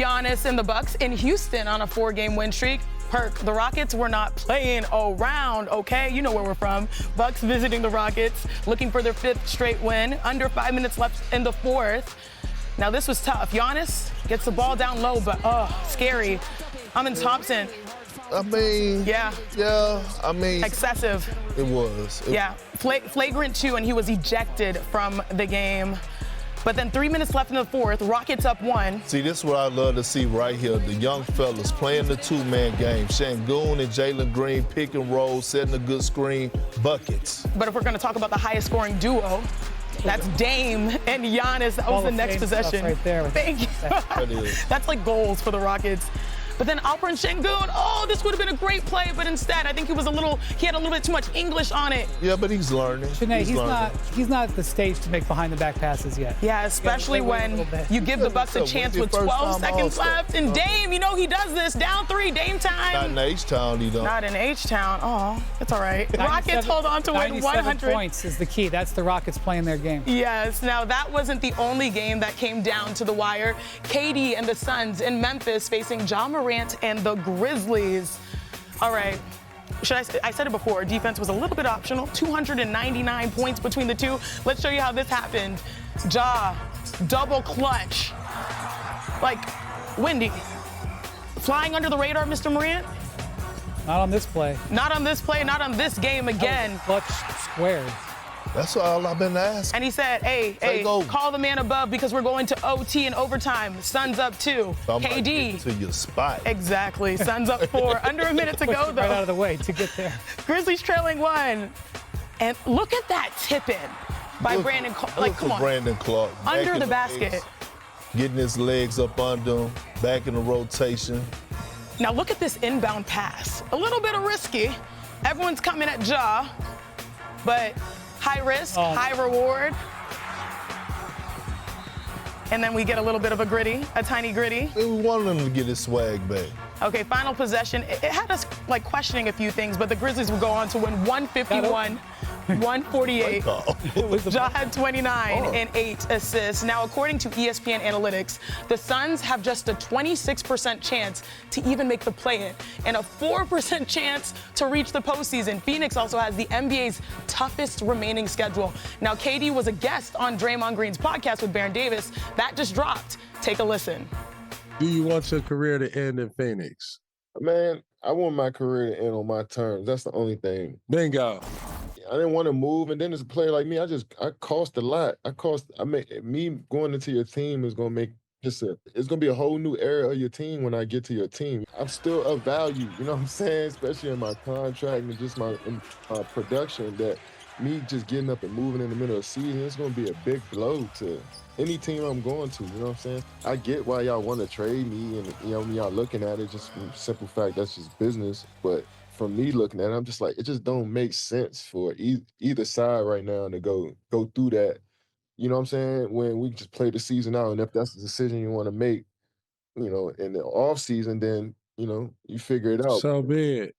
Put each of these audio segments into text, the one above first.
Giannis and the Bucks in Houston on a 4-game win streak. Perk, the Rockets were not playing around, okay? You know where we're from. Bucks visiting the Rockets, looking for their 5th straight win. Under 5 minutes left in the 4th. Now, this was tough. Giannis gets the ball down low, but, scary. Amin Thompson. Yeah, I mean. Excessive. It was. Yeah, flagrant 2, and he was ejected from the game. But then 3 minutes left in the 4th, Rockets up 1. See, this is what I love to see right here. The young fellas playing the 2-man game. Şengün and Jalen Green pick and roll, setting a good screen, buckets. But if we're going to talk about the highest scoring duo, that's Dame and Giannis. That was the next possession. Right there. Thank you. That is. That's like goals for the Rockets. But then Alperen Şengün, this would have been a great play, but instead I think he had a little bit too much English on it. Yeah, but he's learning. Sinead, he's not at the stage to make behind the back passes yet. Yeah, especially when you give the Bucks a chance with 12 seconds left. And Dame, he does this. Down 3, Dame time. Not in H-Town, he don't. Not in H-Town. Oh, it's all right. Rockets hold on to win 100 points is the key. That's the Rockets playing their game. Yes. Now, that wasn't the only game that came down to the wire. KD and the Suns in Memphis facing Ja Morant and the Grizzlies. All right. I said it before, defense was a little bit optional. 299 points between the two. Let's show you how this happened. Ja, double clutch. Like, Wendy, flying under the radar, Mr. Morant? Not on this play. Not on this play, not on this game again. Clutch squared. That's all I've been asking. And he said, hey, call the man above because we're going to OT and overtime. Suns up 2. KD. To your spot. Exactly. Suns up 4. Under a minute to go, though. Right out of the way to get there. Grizzlies trailing 1. And look at that tip-in by Brandon Clark. Like, come on. Brandon Clark. Under the basket. Getting his legs up under him, back in the rotation. Now look at this inbound pass. A little bit of risky. Everyone's coming at Ja, but high risk, high reward. And then we get a little bit of a tiny gritty. We wanted him to get his swag back. Okay, final possession. It had us questioning a few things, but the Grizzlies would go on to win 151. 148. Ja had 29 and 8 assists. Now, according to ESPN Analytics, the Suns have just a 26% chance to even make the play-in and a 4% chance to reach the postseason. Phoenix also has the NBA's toughest remaining schedule. Now, KD was a guest on Draymond Green's podcast with Baron Davis. That just dropped. Take a listen. Do you want your career to end in Phoenix? Man, I want my career to end on my terms. That's the only thing. Bingo. I didn't want to move, and then as a player like me, I cost a lot. Me going into your team is gonna make it's gonna be a whole new era of your team when I get to your team. I'm still of value, you know what I'm saying? Especially in my contract and just my production. That me just getting up and moving in the middle of the season, it's gonna be a big blow to any team I'm going to. You know what I'm saying? I get why y'all want to trade me, and y'all looking at it just from simple fact that's just business, but. From me looking at it, I'm just like, it just don't make sense for either side right now to go through that. You know what I'm saying? When we just play the season out, and if that's the decision you want to make, in the off season, then you figure it out. So be it.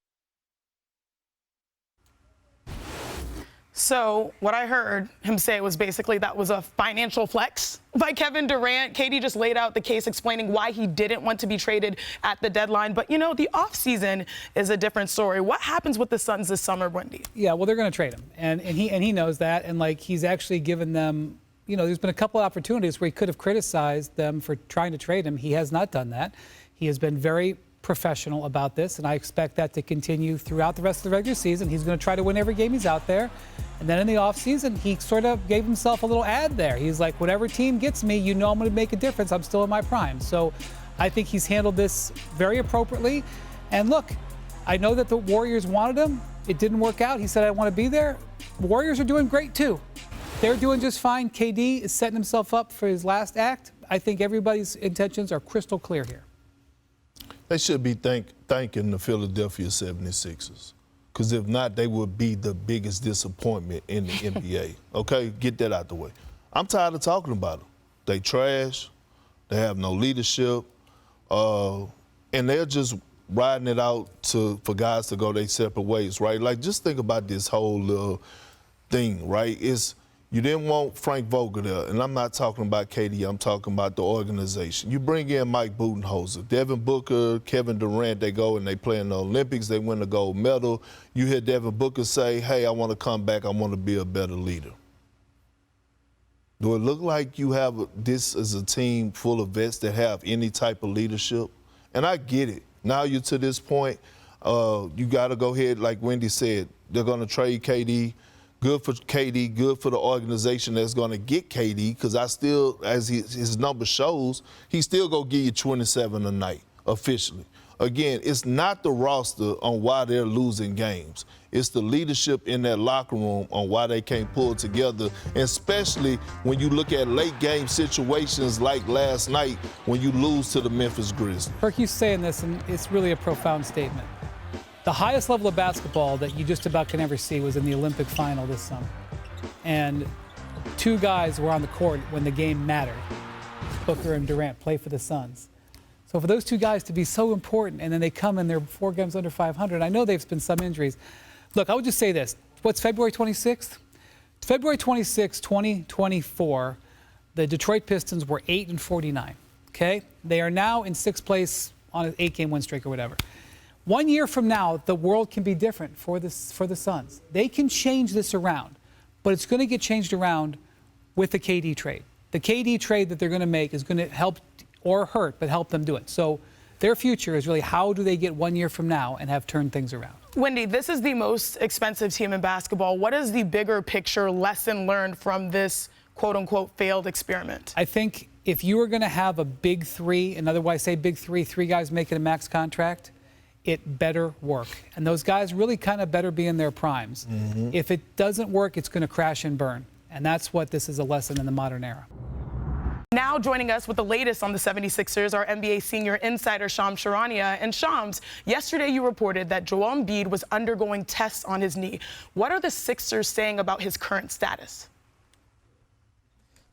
So what I heard him say was basically that was a financial flex by Kevin Durant. KD just laid out the case explaining why he didn't want to be traded at the deadline. But, the offseason is a different story. What happens with the Suns this summer, Wendy? Yeah, well, they're going to trade him. And he knows that. And, he's actually given them, there's been a couple of opportunities where he could have criticized them for trying to trade him. He has not done that. He has been very professional about this, and I expect that to continue throughout the rest of the regular season. He's going to try to win every game he's out there. And then in the offseason, he sort of gave himself a little ad there. He's like, whatever team gets me, I'm going to make a difference. I'm still in my prime. So I think he's handled this very appropriately. And look, I know that the Warriors wanted him. It didn't work out. He said, I want to be there. The Warriors are doing great, too. They're doing just fine. KD is setting himself up for his last act. I think everybody's intentions are crystal clear here. They should be thanking the Philadelphia 76ers. Because if not, they would be the biggest disappointment in the NBA. Okay? Get that out the way. I'm tired of talking about them. They trash. They have no leadership. And they're just riding it out for guys to go their separate ways, right? Just think about this whole thing, right? You didn't want Frank Vogel there, and I'm not talking about KD, I'm talking about the organization. You bring in Mike Budenholzer, Devin Booker, Kevin Durant, they go and they play in the Olympics, they win the gold medal. You hear Devin Booker say, hey, I want to come back, I want to be a better leader. Do it look like you have this as a team full of vets that have any type of leadership? And I get it. Now you're to this point, you got to go ahead, like Wendy said, they're going to trade KD. Good for KD, good for the organization that's going to get KD, because I still, as his number shows, he's still going to give you 27 a night, officially. Again, it's not the roster on why they're losing games. It's the leadership in that locker room on why they can't pull together, and especially when you look at late game situations like last night when you lose to the Memphis Grizzlies. Perk, you saying this, and it's really a profound statement. The highest level of basketball that you just about can ever see was in the Olympic final this summer. And two guys were on the court when the game mattered. Booker and Durant play for the Suns. So for those two guys to be so important, and then they come and they're 4 games under 500, I know there's been some injuries. Look, I would just say this. What's February 26th? February 26, 2024, the Detroit Pistons were 8-49, okay? They are now in 6th place on an 8-game win streak or whatever. 1 year from now, the world can be different for the Suns. They can change this around, but it's going to get changed around with the KD trade. The KD trade that they're going to make is going to help or hurt, but help them do it. So their future is really how do they get 1 year from now and have turned things around. Wendy, this is the most expensive team in basketball. What is the bigger picture lesson learned from this quote-unquote failed experiment? I think if you were going to have a big three, and otherwise say big three guys making a max contract, it better work. And those guys really kind of better be in their primes. Mm-hmm. If it doesn't work, it's going to crash and burn. And that's what this is a lesson in the modern era. Now joining us with the latest on the 76ers, our NBA senior insider, Charania. And Shams, yesterday you reported that Joel Embiid was undergoing tests on his knee. What are the Sixers saying about his current status?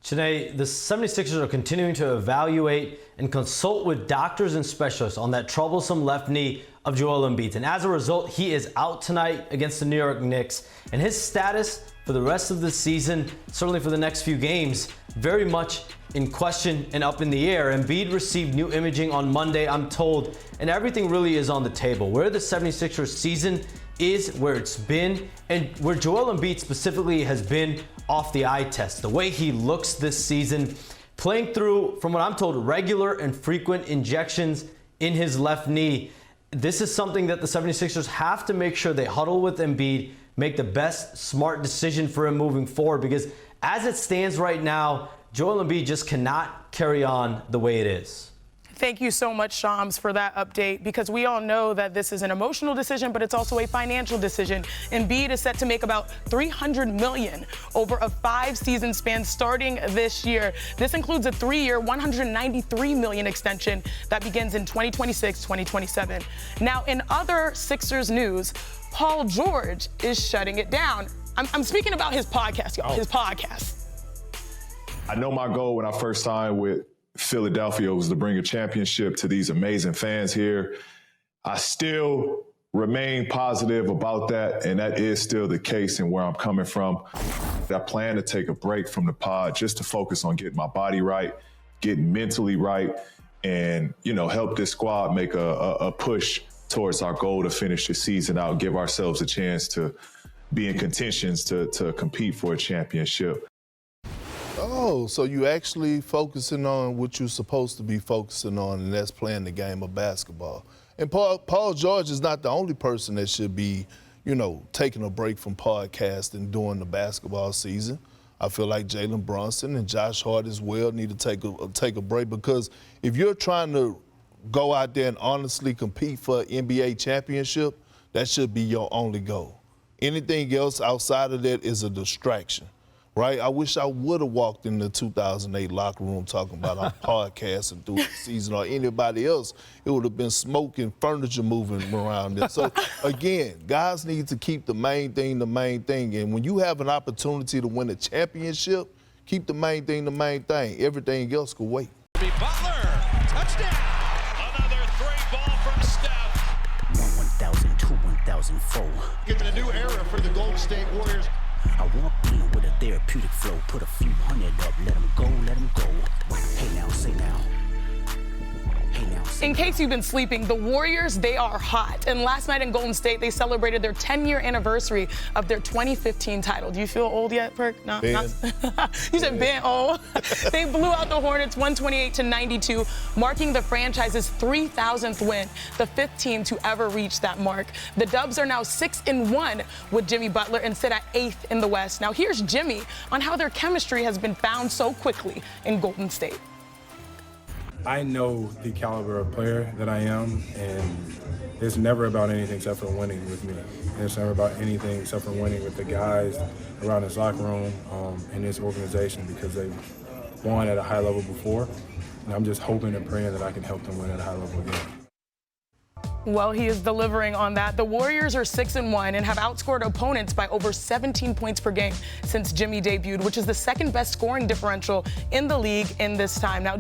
Today, the 76ers are continuing to evaluate and consult with doctors and specialists on that troublesome left knee of Joel Embiid. And as a result, he is out tonight against the New York Knicks. And his status for the rest of the season, certainly for the next few games, very much in question and up in the air. Embiid received new imaging on Monday, I'm told, and everything really is on the table. Where the 76ers season is, where it's been, and where Joel Embiid specifically has been off the eye test. The way he looks this season, playing through, from what I'm told, regular and frequent injections in his left knee. This is something that the 76ers have to make sure they huddle with Embiid, make the best smart decision for him moving forward, because as it stands right now, Joel Embiid just cannot carry on the way it is. Thank you so much, Shams, for that update, because we all know that this is an emotional decision, but it's also a financial decision. Embiid is set to make about $300 million over a 5-season span starting this year. This includes a 3-year, $193 million extension that begins in 2026-2027. Now, in other Sixers news, Paul George is shutting it down. I'm speaking about his podcast, y'all, his podcast. I know my goal when I first signed with Philadelphia was to bring a championship to these amazing fans here. I still remain positive about that, and that is still the case and where I'm coming from. I plan to take a break from the pod just to focus on getting my body right, getting mentally right, and, you know, help this squad make a push towards our goal to finish the season out, give ourselves a chance to be in contentions to compete for a championship. Oh, so you actually focusing on what you're supposed to be focusing on, and that's playing the game of basketball. And Paul George is not the only person that should be, you know, taking a break from podcasting during the basketball season. I feel like Jalen Brunson and Josh Hart as well need to take a break, because if you're trying to go out there and honestly compete for an NBA championship, that should be your only goal. Anything else outside of that is a distraction. Right? I wish I would have walked in the 2008 locker room talking about our podcasting through the season, or anybody else. It would have been smoke and furniture moving around there. So, again, guys need to keep the main thing the main thing. And when you have an opportunity to win a championship, keep the main thing the main thing. Everything else can wait. Butler, touchdown. Another 3-ball from Steph. 1,002, 1,004. Given a new era for the Golden State Warriors. I walked in with a therapeutic flow, put a few hundred up, let them go, let them go. Hey now, say now. In case you've been sleeping, the Warriors, they are hot. And last night in Golden State, they celebrated their 10-year anniversary of their 2015 title. Do you feel old yet, Perk? No, Ben. You said Ben old. They blew out the Hornets 128-92, marking the franchise's 3,000th win, the 5th team to ever reach that mark. The Dubs are now 6-1 with Jimmy Butler and sit at 8th in the West. Now here's Jimmy on how their chemistry has been found so quickly in Golden State. I know the caliber of player that I am, and it's never about anything except for winning with me. It's never about anything except for winning with the guys around this locker room and this organization, because they've won at a high level before, and I'm just hoping and praying that I can help them win at a high level again. Well, he is delivering on that. The Warriors are 6-1 and have outscored opponents by over 17 points per game since Jimmy debuted, which is the second best scoring differential in the league in this time. Now,